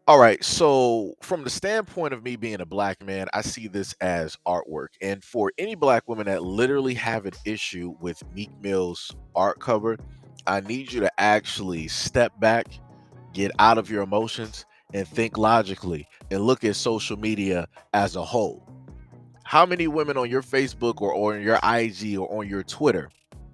All right. So, from the standpoint of me being a black man, I see this as artwork. And for any black women that literally have an issue with Meek Mill's art cover, I need you to actually step back, get out of your emotions, and think logically and look at social media as a whole. How many women on your Facebook or on your IG or on your Twitter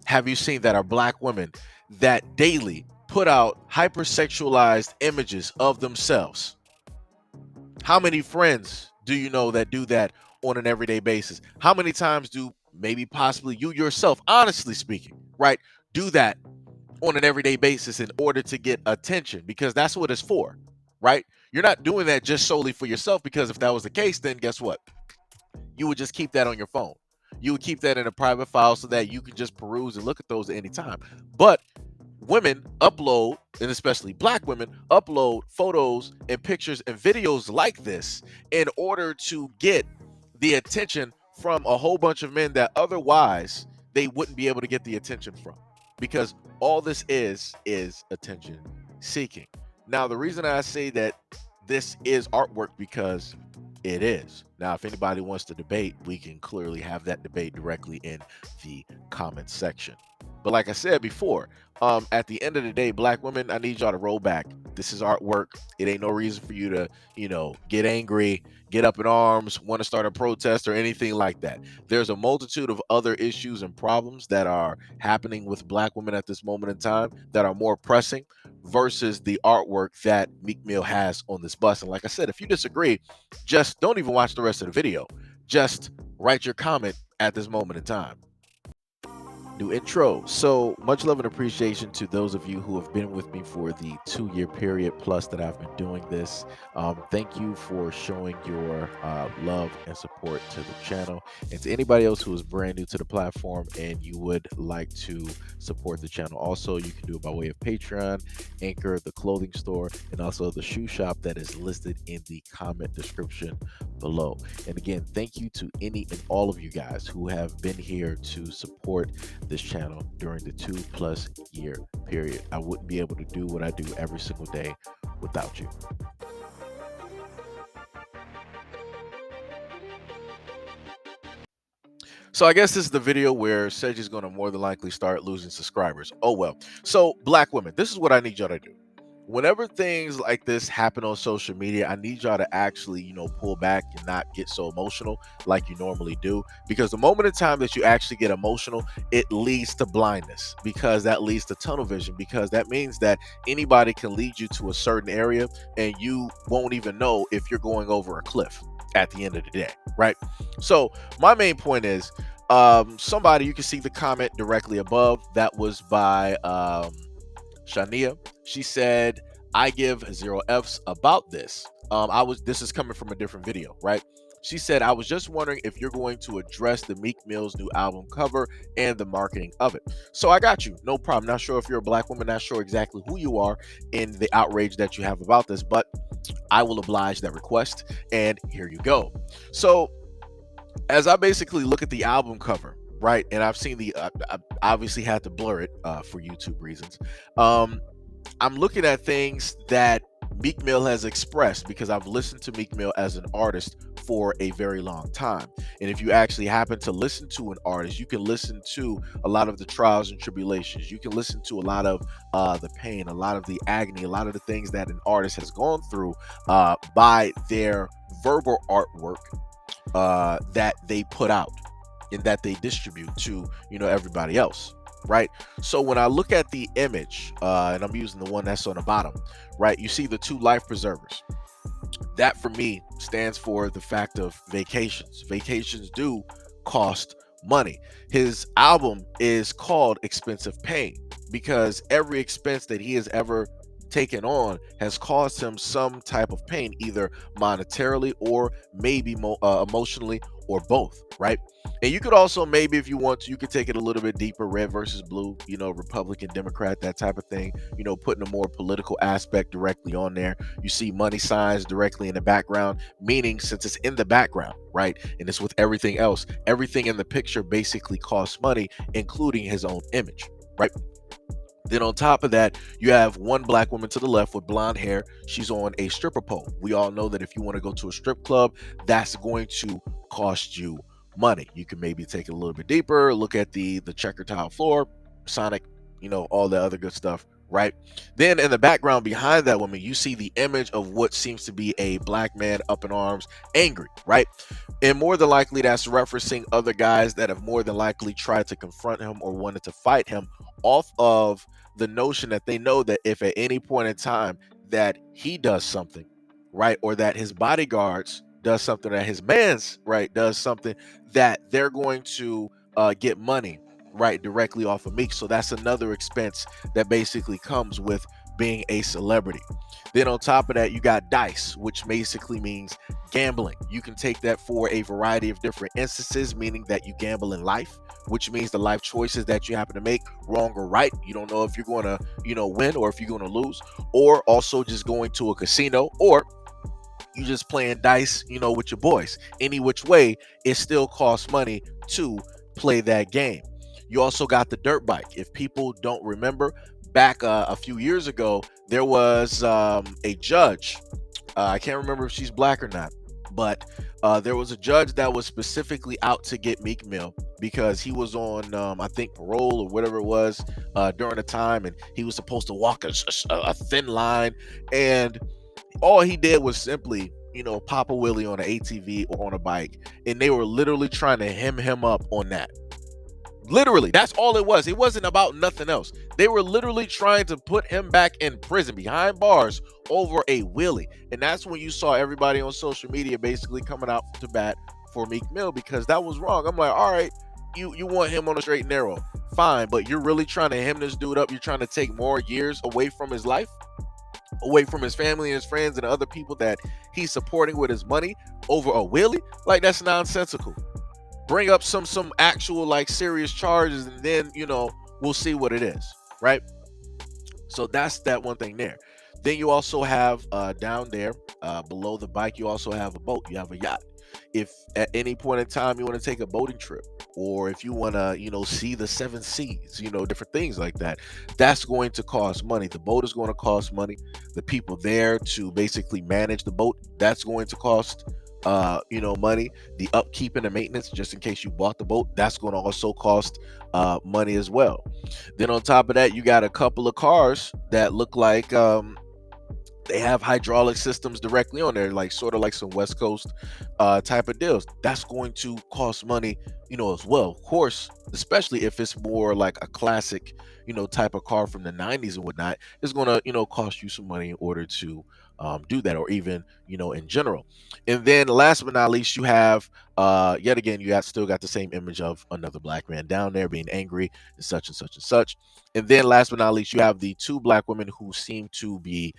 have you seen that are black women that daily put out hypersexualized images of themselves? How many friends do you know that do that on an everyday basis? How many times do maybe possibly you yourself, honestly speaking, right, do that on an everyday basis in order to get attention? Because that's what it's for, right? You're not doing that just solely for yourself, because if that was the case, then guess what? You would just keep that on your phone. You would keep that in a private file so that you can just peruse and look at those at any time. But women upload, and especially black women, upload photos and pictures and videos like this in order to get the attention from a whole bunch of men that otherwise they wouldn't be able to get the attention from. Because all this is attention seeking. Now, the reason I say that this is artwork, because it is. Now, if anybody wants to debate, we can clearly have that debate directly in the comment section. But like I said before, at the end of the day, black women, I need y'all to roll back. This is artwork. It ain't no reason for you to, get angry, get up in arms, want to start a protest or anything like that. There's a multitude of other issues and problems that are happening with black women at this moment in time that are more pressing versus the artwork that Meek Mill has on this bus. And like I said, if you disagree, just don't even watch the rest of the video. Just write your comment at this moment in time. New intro. So much love and appreciation to those of you who have been with me for the 2 year period plus that I've been doing this. Thank you for showing your love and support to the channel. And to anybody else who is brand new to the platform and you would like to support the channel, also you can do it by way of Patreon, Anchor, the clothing store, and also the shoe shop that is listed in the comment description below. And again, thank you to any and all of you guys who have been here to support this channel during the 2+ year period. I wouldn't be able to do what I do every single day without you. So I guess this is the video where Seiji is going to more than likely start losing subscribers. Oh well. So black women, this is what I need y'all to do. Whenever things like this happen on social media, I need y'all to actually, pull back and not get so emotional like you normally do. Because the moment in time that you actually get emotional, it leads to blindness, because that leads to tunnel vision, because that means that anybody can lead you to a certain area and you won't even know if you're going over a cliff at the end of the day, right? So my main point is, somebody, you can see the comment directly above, that was by Shania. She said, I give 0 Fs about this. This is coming from a different video, right? She said, I was just wondering if you're going to address the Meek Mill's new album cover and the marketing of it. So I got you. No problem. Not sure if you're a black woman, not sure exactly who you are in the outrage that you have about this, but I will oblige that request. And here you go. So as I basically look at the album cover, right, and I've seen I obviously had to blur it for YouTube reasons. I'm looking at things that Meek Mill has expressed, because I've listened to Meek Mill as an artist for a very long time. And if you actually happen to listen to an artist, you can listen to a lot of the trials and tribulations. You can listen to a lot of the pain, a lot of the agony, a lot of the things that an artist has gone through by their verbal artwork that they put out and that they distribute to everybody else, right? So when I look at the image, and I'm using the one that's on the bottom, right, you see the 2 life preservers. That for me stands for the fact of vacations. Vacations do cost money. His album is called Expensive Pain because every expense that he has ever taken on has caused him some type of pain, either monetarily or maybe emotionally, or both, right? And you could also, maybe if you want to, you could take it a little bit deeper, red versus blue, Republican, Democrat, that type of thing, putting a more political aspect directly on there. You see money signs directly in the background, meaning since it's in the background, right? And it's with everything else, everything in the picture basically costs money, including his own image, right? Then on top of that, you have one black woman to the left with blonde hair. She's on a stripper pole. We all know that if you want to go to a strip club, that's going to cost you money. You can maybe take it a little bit deeper, look at the checker tile floor, Sonic, all the other good stuff, right? Then in the background behind that woman, you see the image of what seems to be a black man up in arms, angry, right? And more than likely, that's referencing other guys that have more than likely tried to confront him or wanted to fight him off of the notion that they know that if at any point in time that he does something, right, or that his bodyguards does something, that his man's right does something, that they're going to get money right directly off of Meek. So that's another expense that basically comes with being a celebrity. Then on top of that, you got dice, which basically means gambling. You can take that for a variety of different instances, meaning that you gamble in life, which means the life choices that you happen to make, wrong or right. You don't know if you're going to, win or if you're going to lose, or also just going to a casino, or you just playing dice, with your boys. Any which way, it still costs money to play that game. You also got the dirt bike. If people don't remember, back a few years ago, there was a judge. I can't remember if she's black or not, but there was a judge that was specifically out to get Meek Mill because he was on, I think, parole or whatever it was during the time, and he was supposed to walk a thin line, and all he did was simply, pop a wheelie on an ATV or on a bike, and they were literally trying to hem him up on that. Literally, that's all it was. It wasn't about nothing else. They were literally trying to put him back in prison behind bars over a wheelie. And that's when you saw everybody on social media basically coming out to bat for Meek Mill, because that was wrong. I'm like, all right, you want him on a straight and narrow, fine, but you're really trying to hem this dude up. You're trying to take more years away from his life, away from his family and his friends and other people that he's supporting with his money over a wheelie. Like, that's nonsensical. Bring up some actual like serious charges, and then we'll see what it is, right? So that's that one thing there. Then you also have down there below the bike, you also have a boat, you have a yacht. If at any point in time you want to take a boating trip, or if you want to see the seven seas, different things like that, that's going to cost money. The boat is going to cost money. The people there to basically manage the boat, that's going to cost money. The upkeep and the maintenance, just in case you bought the boat, that's going to also cost money as well. Then on top of that, you got a couple of cars that look like they have hydraulic systems directly on there, like sort of like some West Coast type of deals. That's going to cost money, as well. Of course, especially if it's more like a classic, type of car from the 90s and whatnot, it's going to, cost you some money in order to do that, or even, in general. And then last but not least, you have yet again, you still got the same image of another black man down there being angry and such and such and such. And then last but not least, you have the two black women who seem to be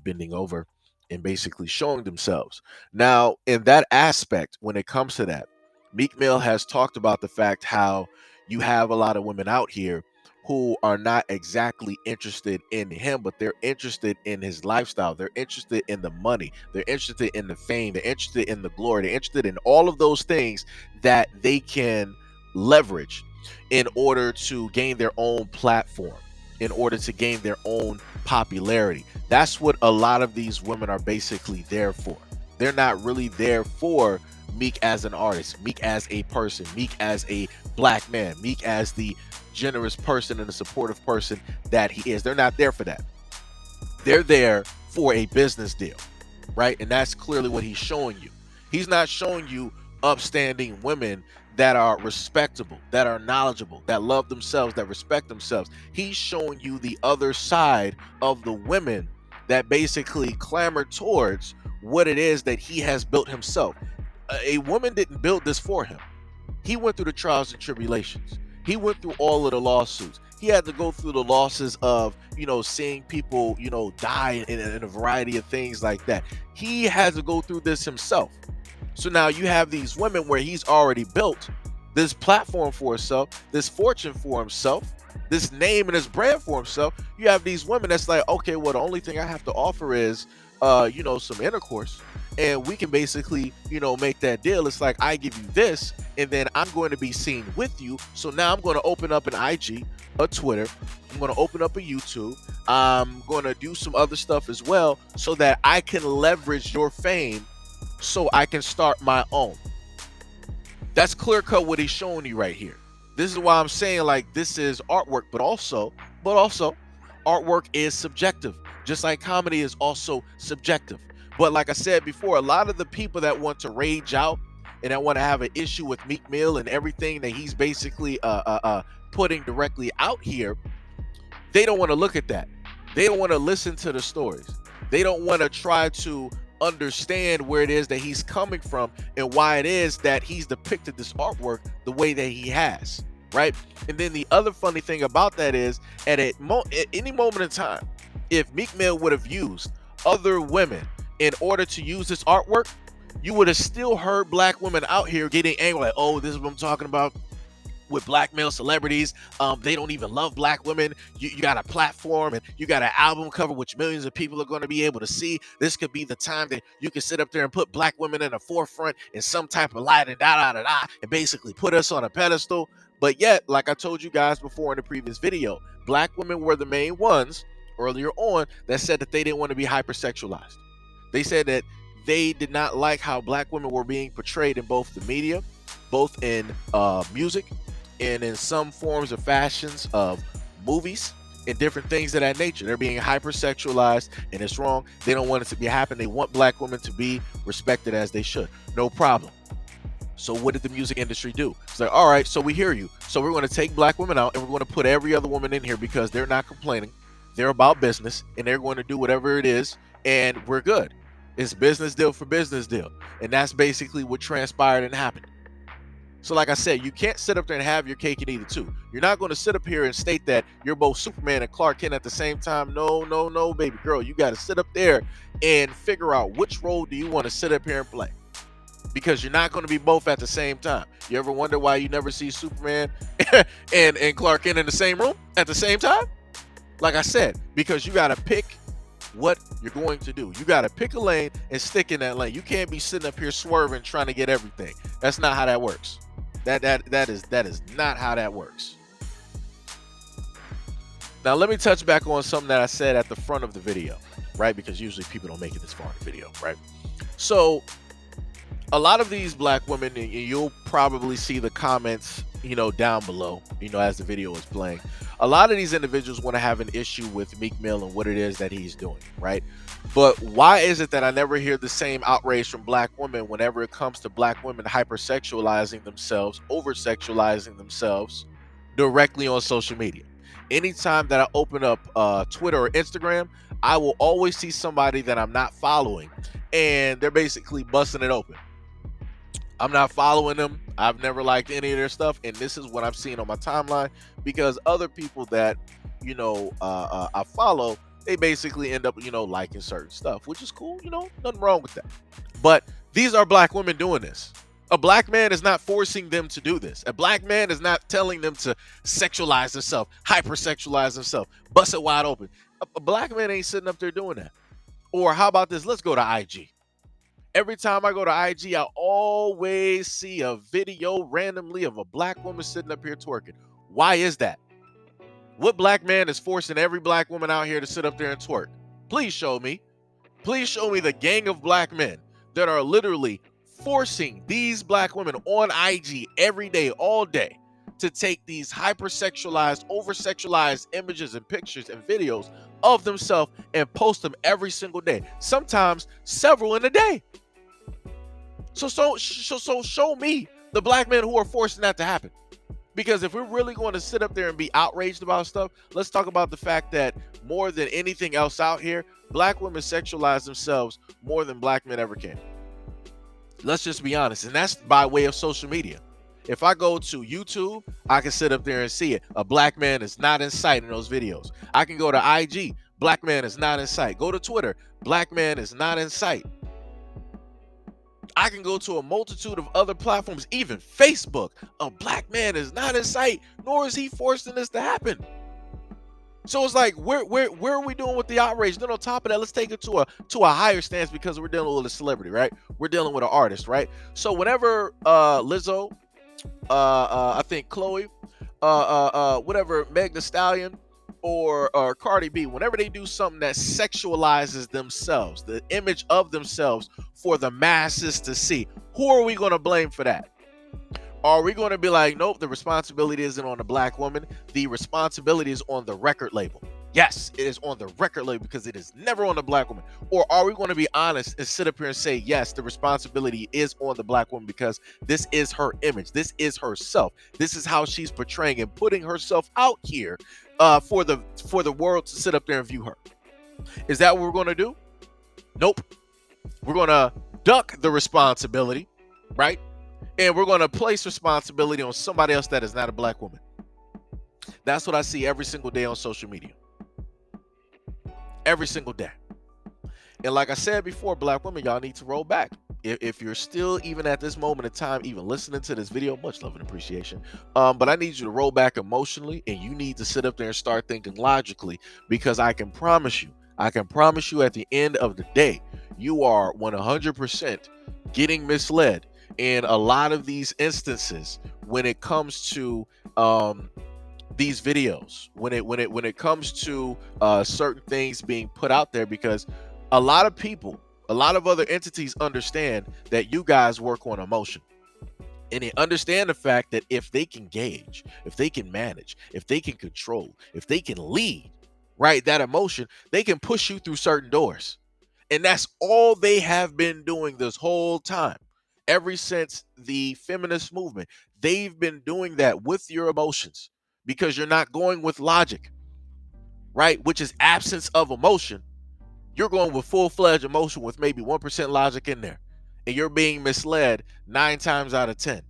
bending over and basically showing themselves. Now, in that aspect, when it comes to that, Meek Mill has talked about the fact how you have a lot of women out here who are not exactly interested in him, but they're interested in his lifestyle. They're interested in the money. They're interested in the fame. They're interested in the glory. They're interested in all of those things that they can leverage in order to gain their own platform, in order to gain their own popularity. That's what a lot of these women are basically there for. They're not really there for Meek as an artist, Meek as a person, Meek as a black man, Meek as the generous person and a supportive person that he is. They're not there for that. They're there for a business deal, right? And that's clearly what he's showing you. He's not showing you upstanding women that are respectable, that are knowledgeable, that love themselves, that respect themselves. He's showing you the other side of the women that basically clamor towards what it is that he has built himself. A woman didn't build this for him. He went through the trials and tribulations. He went through all of the lawsuits. He had to go through the losses of, seeing people, die in a variety of things like that. He had to go through this himself. So now you have these women where he's already built this platform for himself, this fortune for himself, this name and this brand for himself. You have these women that's like, okay, well, the only thing I have to offer is, some intercourse, and we can basically, make that deal. It's like, I give you this, and then I'm going to be seen with you. So now I'm going to open up an IG, a Twitter, I'm going to open up a YouTube. I'm going to do some other stuff as well so that I can leverage your fame so I can start my own. That's clear cut what he's showing you right here. This is why I'm saying, like, this is artwork, but also artwork is subjective, just like comedy is also subjective. But like I said before, a lot of the people that want to rage out and that want to have an issue with Meek Mill and everything that he's basically putting directly out here, they don't want to look at that. They don't want to listen to the stories. They don't want to try to understand where it is that he's coming from and why it is that he's depicted this artwork the way that he has, right? And then the other funny thing about that is at any moment in time, if Meek Mill would have used other women in order to use this artwork, you would have still heard black women out here getting angry, like, oh, this is what I'm talking about with black male celebrities. They don't even love black women. You got a platform and you got an album cover which millions of people are going to be able to see. This could be the time that you can sit up there and put black women in the forefront in some type of light and and basically put us on a pedestal. But yet, like I told you guys before in the previous video, black women were the main ones earlier on that said that they didn't want to be hypersexualized. They said that they did not like how black women were being portrayed in both the media, both in music, and in some forms of fashions of movies and different things of that nature. They're being hypersexualized, and it's wrong. They don't want it to be happen. They want black women to be respected as they should. No problem. So what did the music industry do? It's like, all right, so we hear you. So we're going to take black women out and we're going to put every other woman in here because they're not complaining. They're about business and they're going to do whatever it is, and we're good. It's business deal for business deal. And that's basically what transpired and happened. So like I said, you can't sit up there and have your cake and eat it too. You're not going to sit up here and state that you're both Superman and Clark Kent at the same time. No, baby girl. You got to sit up there and figure out which role do you want to sit up here and play. Because you're not going to be both at the same time. You ever wonder why you never see Superman and Clark Kent in the same room at the same time? Like I said, because you got to pick what you're going to do. You got to pick a lane and stick in that lane. You can't be sitting up here swerving trying to get everything. That's not how that works. That is not how that works. Now let me touch back on something that I said at the front of the video, right? Because usually people don't make it this far in the video, right? So a lot of these black women, and you'll probably see the comments, down below, as the video is playing. A lot of these individuals want to have an issue with Meek Mill and what it is that he's doing, right? But why is it that I never hear the same outrage from black women whenever it comes to black women hypersexualizing themselves, over-sexualizing themselves directly on social media? Anytime that I open up Twitter or Instagram, I will always see somebody that I'm not following, and they're basically busting it open. I'm not following them. I've never liked any of their stuff, and this is what I've seen on my timeline because other people that I follow, they basically end up liking certain stuff, which is cool. Nothing wrong with that. But these are black women doing this. A black man is not forcing them to do this. A black man is not telling them to sexualize themselves, hypersexualize themselves, bust it wide open. A black man ain't sitting up there doing that. Or how about this? Let's go to IG. Every time I go to IG, I always see a video randomly of a black woman sitting up here twerking. Why is that? What black man is forcing every black woman out here to sit up there and twerk? Please show me. Please show me the gang of black men that are literally forcing these black women on IG every day, all day, to take these hypersexualized, over-sexualized images and pictures and videos of themselves and post them every single day. Sometimes several in a day. So show me the black men who are forcing that to happen. Because if we're really going to sit up there and be outraged about stuff, let's talk about the fact that more than anything else out here, black women sexualize themselves more than black men ever can. Let's just be honest. And that's by way of social media. If I go to YouTube, I can sit up there and see it. A black man is not in sight in those videos. I can go to IG. Black man is not in sight. Go to Twitter. Black man is not in sight. I can go to a multitude of other platforms, even Facebook. A black man is not in sight, nor is he forcing this to happen. So it's like, where are we doing with the outrage? Then on top of that, let's take it to a higher stance because we're dealing with a celebrity, right? We're dealing with an artist, right? So whenever Lizzo, I think Chloe, whatever, Meg Thee Stallion, or Cardi B, whenever they do something that sexualizes themselves, the image of themselves for the masses to see, who are we going to blame for that? Are we going to be like, nope, the responsibility isn't on the black woman. The responsibility is on the record label. Yes, it is on the record label because it is never on the black woman. Or are we going to be honest and sit up here and say, yes, the responsibility is on the black woman because this is her image. This is herself. This is how she's portraying and putting herself out here for the world to sit up there and view her. Is that what we're going to do? Nope. We're going to duck the responsibility, right? And we're going to place responsibility on somebody else that is not a black woman. That's what I see every single day on social media. Every single day. And like I said before, black women, y'all need to roll back. If you're still, even at this moment in time, even listening to this video, much love and appreciation. But I need you to roll back emotionally, and you need to sit up there and start thinking logically, because I can promise you at the end of the day, you are 100% getting misled. In a lot of these instances, when it comes to these videos, when it comes to certain things being put out there, because a lot of people, a lot of other entities understand that you guys work on emotion, and they understand the fact that if they can gauge, if they can manage, if they can control, if they can lead, right, that emotion, they can push you through certain doors. And that's all they have been doing this whole time. Ever since the feminist movement, they've been doing that with your emotions, because you're not going with logic, right? Which is absence of emotion. You're going with full-fledged emotion with maybe 1% logic in there. And you're being misled 9 times out of 10.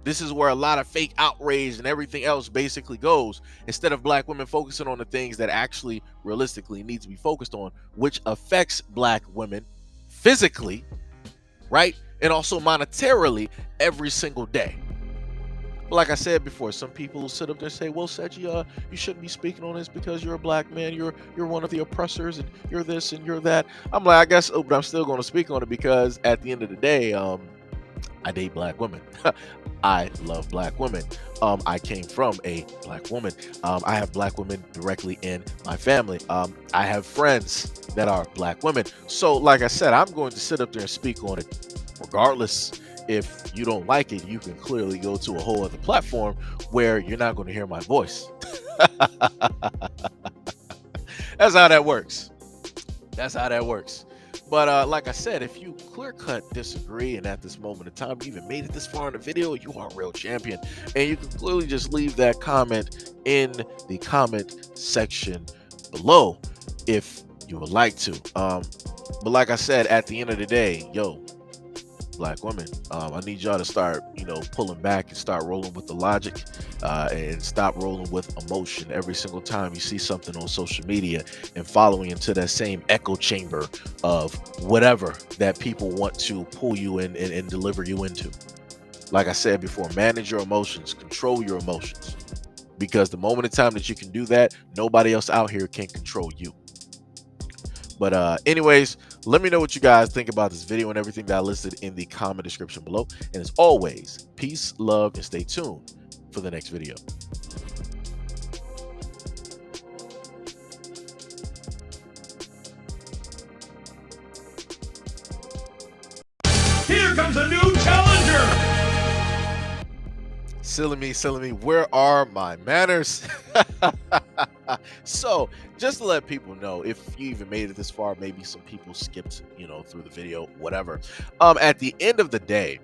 This is where a lot of fake outrage and everything else basically goes, instead of black women focusing on the things that actually realistically need to be focused on, which affects black women physically, right? And also monetarily every single day. But like I said before, some people will sit up there and say, well, Seiji, you shouldn't be speaking on this because you're a black man, you're one of the oppressors, and you're this and you're that. I'm like, I guess, but I'm still going to speak on it, because at the end of the day, I date black women. I love black women. I came from a black woman. I have black women directly in my family. I have friends that are black women. So like I said, I'm going to sit up there and speak on it. Regardless, if you don't like it, you can clearly go to a whole other platform where you're not going to hear my voice. That's how that works. That's how that works. But like I said, if you clear-cut disagree, and at this moment in time you even made it this far in the video, you are a real champion. And you can clearly just leave that comment in the comment section below if you would like to. But like I said, at the end of the day, yo, black women, I need y'all to start, pulling back and start rolling with the logic, and stop rolling with emotion every single time you see something on social media, and following into that same echo chamber of whatever that people want to pull you in and deliver you into. Like I said before, manage your emotions, control your emotions, because the moment in time that you can do that, nobody else out here can control you. But anyways, let me know what you guys think about this video and everything that I listed in the comment description below. And as always, peace, love, and stay tuned for the next video. Here comes a new challenger! Silly me, where are my manners? So, just to let people know, if you even made it this far, maybe some people skipped, through the video, whatever. At the end of the day,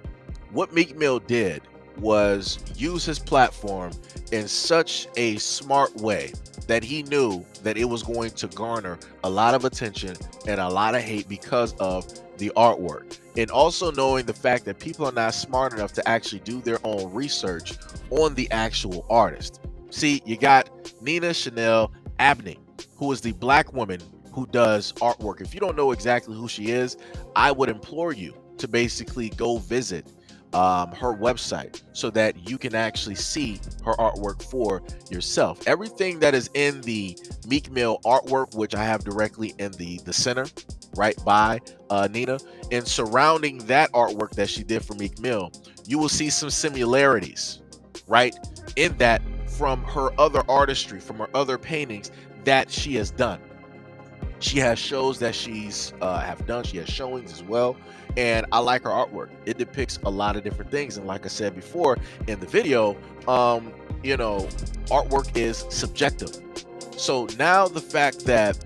what Meek Mill did was use his platform in such a smart way that he knew that it was going to garner a lot of attention and a lot of hate because of the artwork, and also knowing the fact that people are not smart enough to actually do their own research on the actual artist. See, you got Nina Chanel Abney, who is the black woman who does artwork. If you don't know exactly who she is, I would implore you to basically go visit her website so that you can actually see her artwork for yourself. Everything that is in the Meek Mill artwork, which I have directly in the center right by Nina, and surrounding that artwork that she did for Meek Mill, you will see some similarities right in that from her other artistry, from her other paintings that she has done. She has shows that she's have done. She has showings as well, and I like her artwork. It depicts a lot of different things, and like I said before in the video, you know, artwork is subjective. So now the fact that,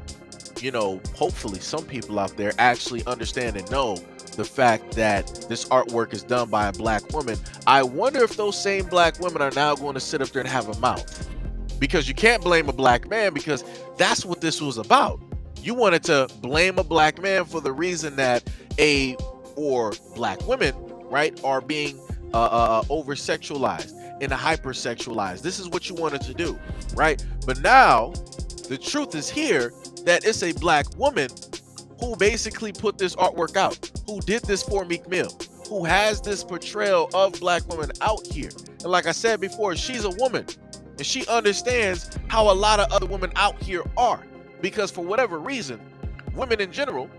you know, hopefully some people out there actually understand and know the fact that this artwork is done by a black woman, I wonder if those same black women are now going to sit up there and have a mouth. Because you can't blame a black man, because that's what this was about. You wanted to blame a black man for the reason that or black women, right, are being over sexualized and hypersexualized. This is what you wanted to do, right? But now the truth is here, that it's a black woman who basically put this artwork out, who did this for Meek Mill, who has this portrayal of black women out here. And like I said before, she's a woman, and she understands how a lot of other women out here are, because for whatever reason, women in general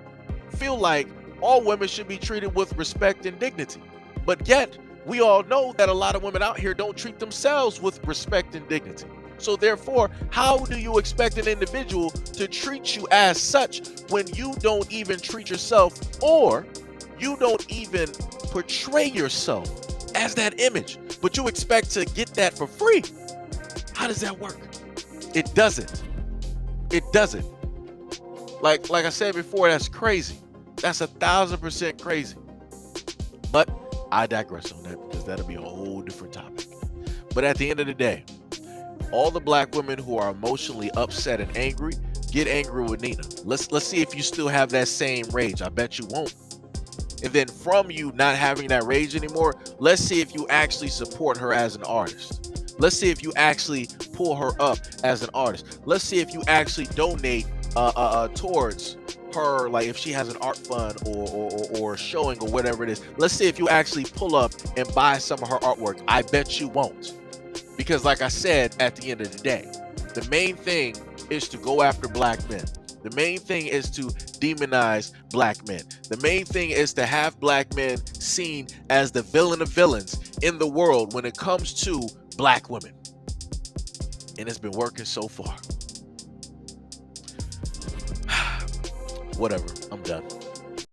feel like all women should be treated with respect and dignity. But yet, we all know that a lot of women out here don't treat themselves with respect and dignity. So therefore, how do you expect an individual to treat you as such when you don't even treat yourself, or you don't even portray yourself as that image, but you expect to get that for free? How does that work? It doesn't. It doesn't. Like I said before, that's crazy. That's 1,000% crazy. But I digress on that, because that'll be a whole different topic. But at the end of the day, all the black women who are emotionally upset and angry, get angry with Nina. Let's see if you still have that same rage. I bet you won't. And then from you not having that rage anymore, let's see if you actually support her as an artist. Let's see if you actually pull her up as an artist. Let's see if you actually donate towards her, like if she has an art fund or showing or whatever it is. Let's see if you actually pull up and buy some of her artwork. I bet you won't. Because like I said, at the end of the day, the main thing is to go after black men. The main thing is to demonize black men. The main thing is to have black men seen as the villain of villains in the world when it comes to black women. And it's been working so far. Whatever, I'm done.